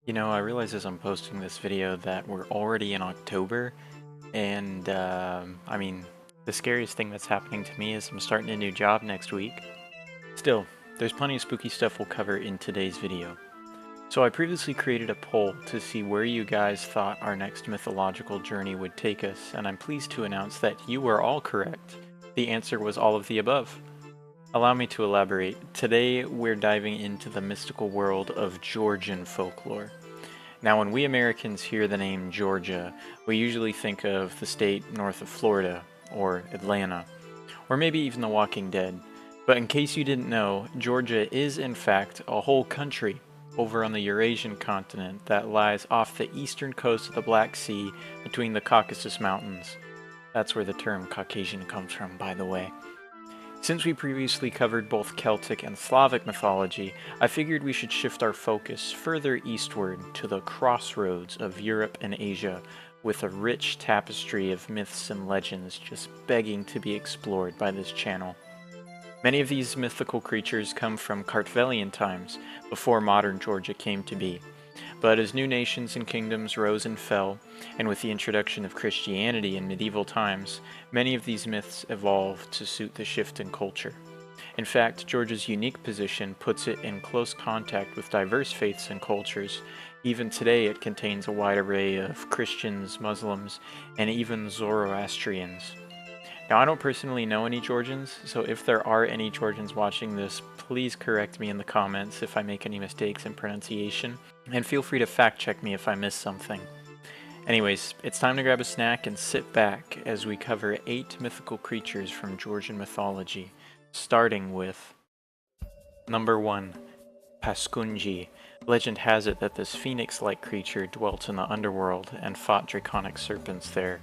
You know, I realize as I'm posting this video that we're already in October, and the scariest thing that's happening to me is I'm starting a new job next week. Still, there's plenty of spooky stuff we'll cover in today's video. So I previously created a poll to see where you guys thought our next mythological journey would take us, and I'm pleased to announce that you were all correct. The answer was all of the above. Allow me to elaborate. Today, we're diving into the mystical world of Georgian folklore. Now, when we Americans hear the name Georgia, we usually think of the state north of Florida, or Atlanta, or maybe even The Walking Dead. But in case you didn't know, Georgia is in fact a whole country over on the Eurasian continent that lies off the eastern coast of the Black Sea between the Caucasus Mountains. That's where the term Caucasian comes from, by the way. Since we previously covered both Celtic and Slavic mythology, I figured we should shift our focus further eastward to the crossroads of Europe and Asia, with a rich tapestry of myths and legends just begging to be explored by this channel. Many of these mythical creatures come from Kartvelian times, before modern Georgia came to be. But as new nations and kingdoms rose and fell, and with the introduction of Christianity in medieval times, many of these myths evolved to suit the shift in culture. In fact, Georgia's unique position puts it in close contact with diverse faiths and cultures. Even today, it contains a wide array of Christians, Muslims, and even Zoroastrians. Now, I don't personally know any Georgians, so if there are any Georgians watching this, please correct me in the comments if I make any mistakes in pronunciation, and feel free to fact check me if I miss something. Anyways, it's time to grab a snack and sit back as we cover 8 mythical creatures from Georgian mythology, starting with number 1, Paskunji. Legend has it that this phoenix-like creature dwelt in the underworld and fought draconic serpents there.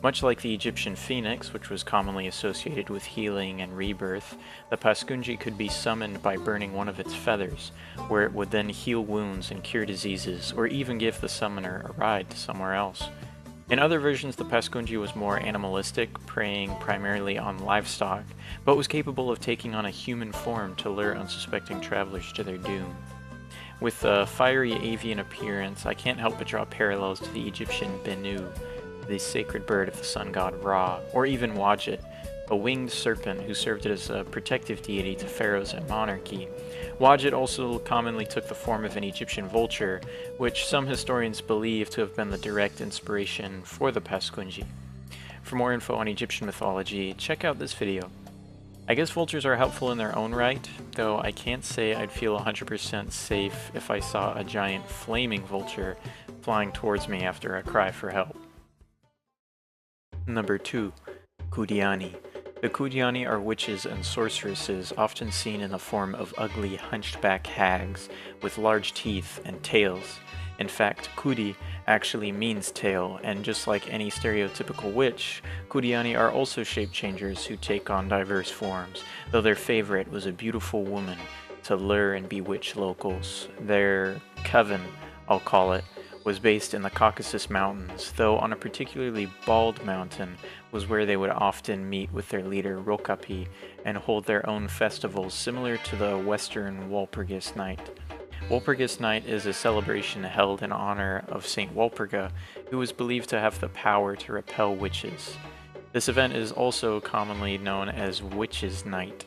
Much like the Egyptian phoenix, which was commonly associated with healing and rebirth, the Paskunji could be summoned by burning one of its feathers, where it would then heal wounds and cure diseases, or even give the summoner a ride to somewhere else. In other versions, the Paskunji was more animalistic, preying primarily on livestock, but was capable of taking on a human form to lure unsuspecting travelers to their doom. With a fiery avian appearance, I can't help but draw parallels to the Egyptian Bennu, the sacred bird of the sun god Ra, or even Wadjet, a winged serpent who served as a protective deity to pharaohs and monarchy. Wadjet also commonly took the form of an Egyptian vulture, which some historians believe to have been the direct inspiration for the Paskunji. For more info on Egyptian mythology, check out this video. I guess vultures are helpful in their own right, though I can't say I'd feel 100% safe if I saw a giant flaming vulture flying towards me after a cry for help. Number 2. Kudiani. The Kudiani are witches and sorceresses often seen in the form of ugly hunchback hags with large teeth and tails. In fact, Kudi actually means tail, and just like any stereotypical witch, Kudiani are also shape changers who take on diverse forms, though their favorite was a beautiful woman to lure and bewitch locals. Their coven, I'll call it, was based in the Caucasus Mountains, though on a particularly bald mountain was where they would often meet with their leader Rokapi and hold their own festivals similar to the Western Walpurgis Night. Walpurgis Night is a celebration held in honor of Saint Walpurga, who was believed to have the power to repel witches. This event is also commonly known as Witches' Night,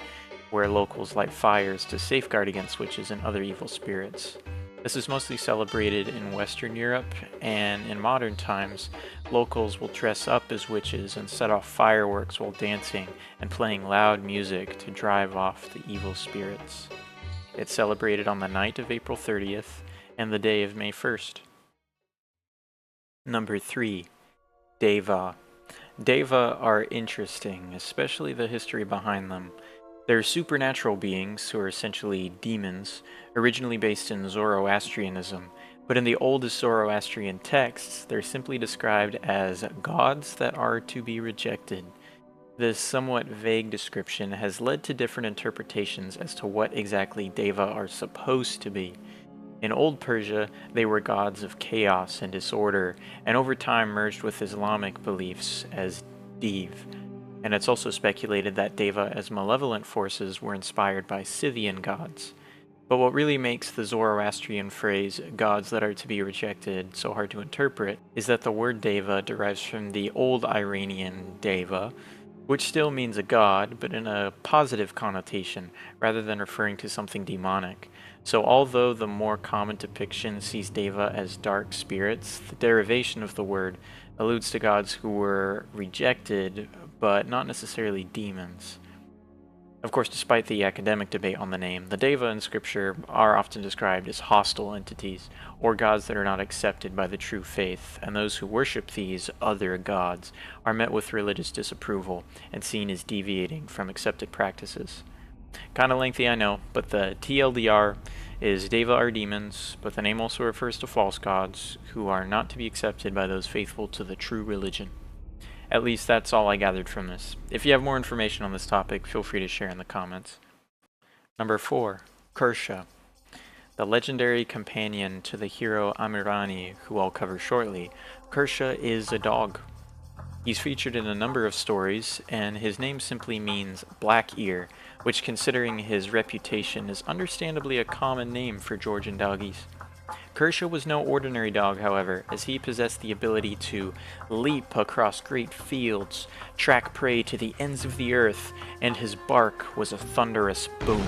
where locals light fires to safeguard against witches and other evil spirits. This is mostly celebrated in Western Europe, and in modern times, locals will dress up as witches and set off fireworks while dancing and playing loud music to drive off the evil spirits. It's celebrated on the night of April 30th and the day of May 1st. Number 3. Daeva. Daeva are interesting, especially the history behind them. They're supernatural beings who are essentially demons, originally based in Zoroastrianism, but in the oldest Zoroastrian texts, they're simply described as gods that are to be rejected. This somewhat vague description has led to different interpretations as to what exactly Deva are supposed to be. In Old Persia, they were gods of chaos and disorder, and over time merged with Islamic beliefs as Dev. And it's also speculated that Deva as malevolent forces were inspired by Scythian gods. But what really makes the Zoroastrian phrase, gods that are to be rejected, so hard to interpret, is that the word Deva derives from the old Iranian Daeva, which still means a god, but in a positive connotation, rather than referring to something demonic. So although the more common depiction sees Deva as dark spirits, the derivation of the word alludes to gods who were rejected, but not necessarily demons. Of course, despite the academic debate on the name, the Deva in Scripture are often described as hostile entities, or gods that are not accepted by the true faith, and those who worship these other gods are met with religious disapproval and seen as deviating from accepted practices. Kinda lengthy, I know, but the TLDR is Deva are demons, but the name also refers to false gods who are not to be accepted by those faithful to the true religion. At least that's all I gathered from this. If you have more information on this topic, feel free to share in the comments. Number 4. Qursha. The legendary companion to the hero Amirani, who I'll cover shortly, Qursha is a dog. He's featured in a number of stories, and his name simply means black ear, which considering his reputation is understandably a common name for Georgian doggies. Qursha was no ordinary dog, however, as he possessed the ability to leap across great fields, track prey to the ends of the earth, and his bark was a thunderous boom.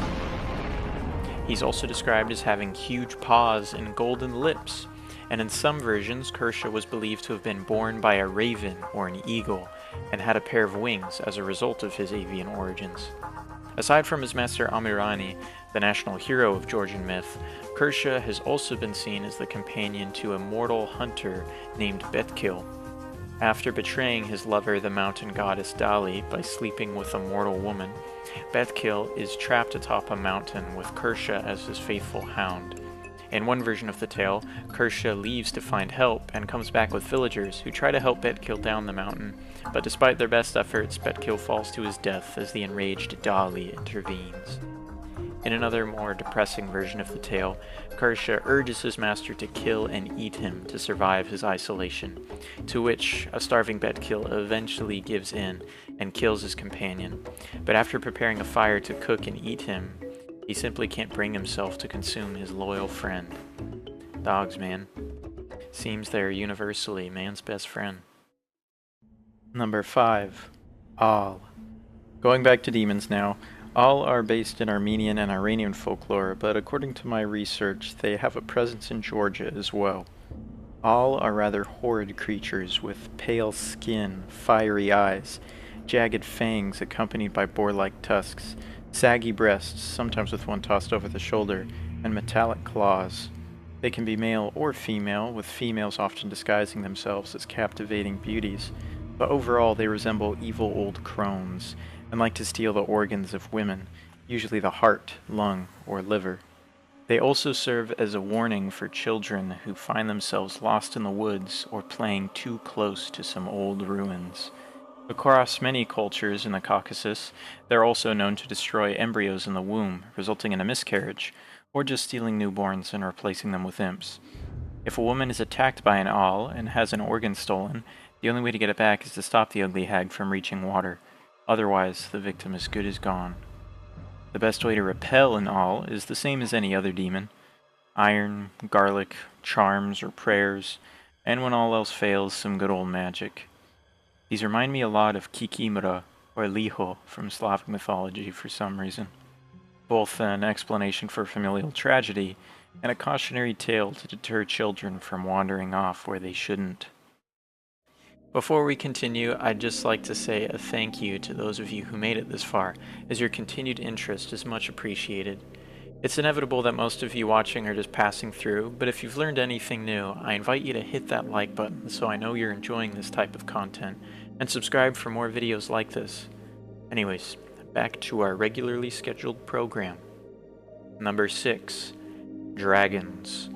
He's also described as having huge paws and golden lips, and in some versions, Qursha was believed to have been born by a raven or an eagle, and had a pair of wings as a result of his avian origins. Aside from his master Amirani, the national hero of Georgian myth, Qursha has also been seen as the companion to a mortal hunter named Betkil. After betraying his lover, the mountain goddess Dali, by sleeping with a mortal woman, Betkil is trapped atop a mountain with Qursha as his faithful hound. In one version of the tale, Qursha leaves to find help and comes back with villagers who try to help Betkil down the mountain, but despite their best efforts, Betkil falls to his death as the enraged Dali intervenes. In another more depressing version of the tale, Qursha urges his master to kill and eat him to survive his isolation, to which a starving Betkil eventually gives in and kills his companion, but after preparing a fire to cook and eat him, he simply can't bring himself to consume his loyal friend. Dogs, man. Seems they're universally man's best friend. Number 5. Al. Going back to demons now, Al are based in Armenian and Iranian folklore, but according to my research, they have a presence in Georgia as well. Al are rather horrid creatures with pale skin, fiery eyes, jagged fangs accompanied by boar-like tusks, saggy breasts, sometimes with one tossed over the shoulder, and metallic claws. They can be male or female, with females often disguising themselves as captivating beauties, but overall they resemble evil old crones, and like to steal the organs of women, usually the heart, lung, or liver. They also serve as a warning for children who find themselves lost in the woods or playing too close to some old ruins. Across many cultures in the Caucasus, they're also known to destroy embryos in the womb, resulting in a miscarriage, or just stealing newborns and replacing them with imps. If a woman is attacked by an Al and has an organ stolen, the only way to get it back is to stop the ugly hag from reaching water. Otherwise, the victim is good as gone. The best way to repel an Al is the same as any other demon: iron, garlic, charms, or prayers, and when all else fails, some good old magic. These remind me a lot of Kikimora or Liho from Slavic mythology for some reason. Both an explanation for familial tragedy and a cautionary tale to deter children from wandering off where they shouldn't. Before we continue, I'd just like to say a thank you to those of you who made it this far, as your continued interest is much appreciated. It's inevitable that most of you watching are just passing through, but if you've learned anything new, I invite you to hit that like button so I know you're enjoying this type of content, and subscribe for more videos like this. Anyways, back to our regularly scheduled program. Number 6. Dragons.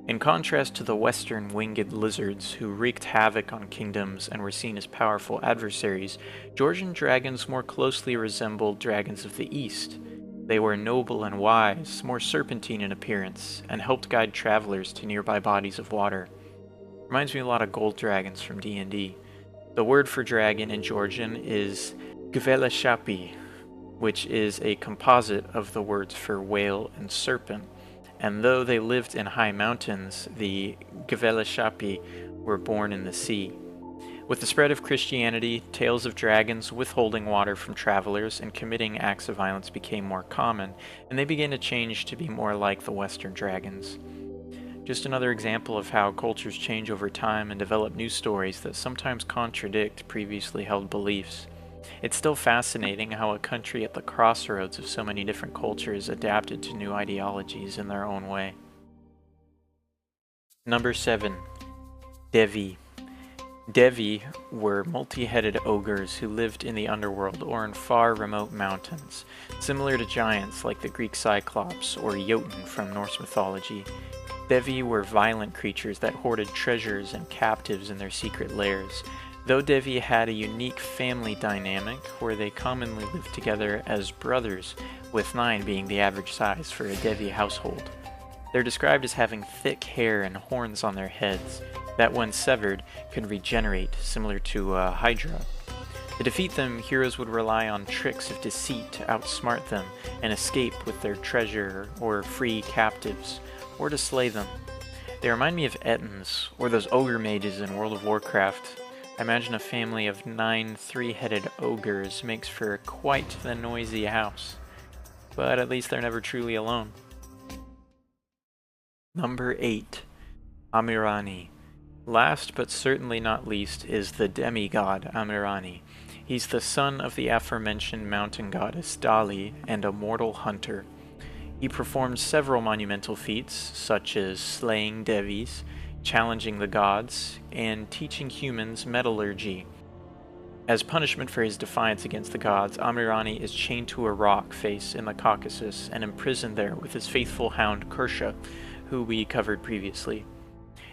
In contrast to the western winged lizards who wreaked havoc on kingdoms and were seen as powerful adversaries, Georgian dragons more closely resembled dragons of the east. They were noble and wise, more serpentine in appearance, and helped guide travelers to nearby bodies of water. Reminds me a lot of gold dragons from D&D. The word for dragon in Georgian is Gveleshapi, which is a composite of the words for whale and serpent. And though they lived in high mountains, the Gvelashapi were born in the sea. With the spread of Christianity, tales of dragons withholding water from travelers and committing acts of violence became more common, and they began to change to be more like the Western dragons. Just another example of how cultures change over time and develop new stories that sometimes contradict previously held beliefs. It's still fascinating how a country at the crossroads of so many different cultures adapted to new ideologies in their own way. Number 7. Devi. Devi were multi-headed ogres who lived in the underworld or in far remote mountains, similar to giants like the Greek Cyclops or Jotun from Norse mythology. Devi were violent creatures that hoarded treasures and captives in their secret lairs, though Devi had a unique family dynamic where they commonly lived together as brothers, with 9 being the average size for a Devi household. They're described as having thick hair and horns on their heads that, when severed, could regenerate, similar to a Hydra. To defeat them, heroes would rely on tricks of deceit to outsmart them and escape with their treasure or free captives, or to slay them. They remind me of Ettins, or those ogre mages in World of Warcraft. I imagine a family of 9 3-headed ogres makes for quite the noisy house, but at least they're never truly alone. Number 8. Amirani. Last but certainly not least is the demigod Amirani. He's the son of the aforementioned mountain goddess Dali and a mortal hunter. He performed several monumental feats, such as slaying Devis, challenging the gods, and teaching humans metallurgy. As punishment for his defiance against the gods, Amirani is chained to a rock face in the Caucasus and imprisoned there with his faithful hound Qursha, who we covered previously.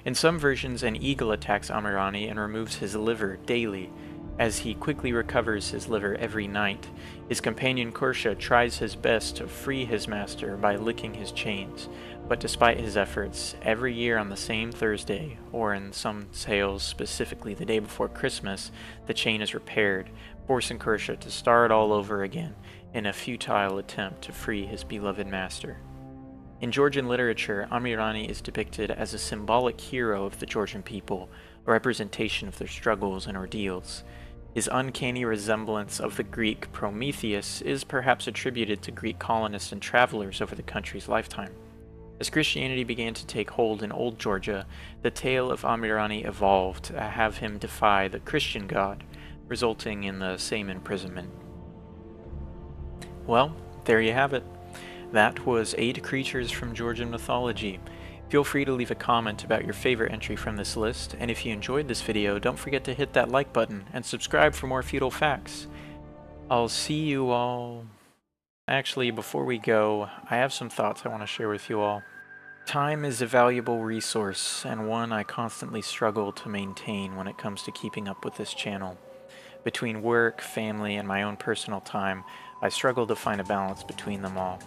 In some versions, an eagle attacks Amirani and removes his liver daily. As he quickly recovers his liver every night, his companion Qursha tries his best to free his master by licking his chains, but despite his efforts, every year on the same Thursday, or in some tales specifically the day before Christmas, the chain is repaired, forcing Qursha to start all over again in a futile attempt to free his beloved master. In Georgian literature, Amirani is depicted as a symbolic hero of the Georgian people, a representation of their struggles and ordeals. His uncanny resemblance of the Greek Prometheus is perhaps attributed to Greek colonists and travelers over the country's lifetime. As Christianity began to take hold in Old Georgia, the tale of Amirani evolved to have him defy the Christian god, resulting in the same imprisonment. Well, there you have it. That was 8 creatures from Georgian mythology. Feel free to leave a comment about your favorite entry from this list, and if you enjoyed this video, don't forget to hit that like button and subscribe for more feudal facts. I'll see you all... Actually, before we go, I have some thoughts I want to share with you all. Time is a valuable resource, and one I constantly struggle to maintain when it comes to keeping up with this channel. Between work, family, and my own personal time, I struggle to find a balance between them all.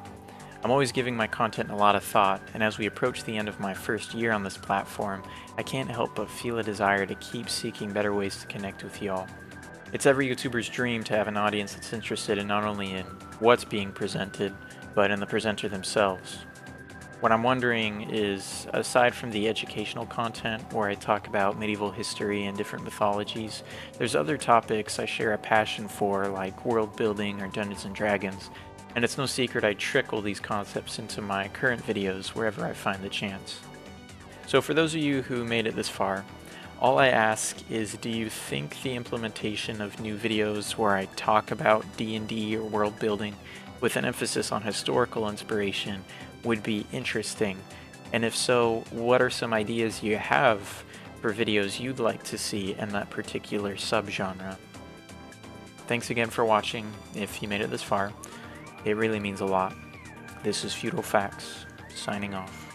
I'm always giving my content a lot of thought, and as we approach the end of my first year on this platform, I can't help but feel a desire to keep seeking better ways to connect with y'all. It's every YouTuber's dream to have an audience that's interested in not only in what's being presented, but in the presenter themselves. What I'm wondering is, aside from the educational content where I talk about medieval history and different mythologies, there's other topics I share a passion for, like world building or Dungeons and Dragons. And it's no secret I trickle these concepts into my current videos wherever I find the chance. So for those of you who made it this far, all I ask is, do you think the implementation of new videos where I talk about D&D or world building with an emphasis on historical inspiration would be interesting? And if so, what are some ideas you have for videos you'd like to see in that particular subgenre? Thanks again for watching, if you made it this far. It really means a lot. This is Feudal Facts, signing off.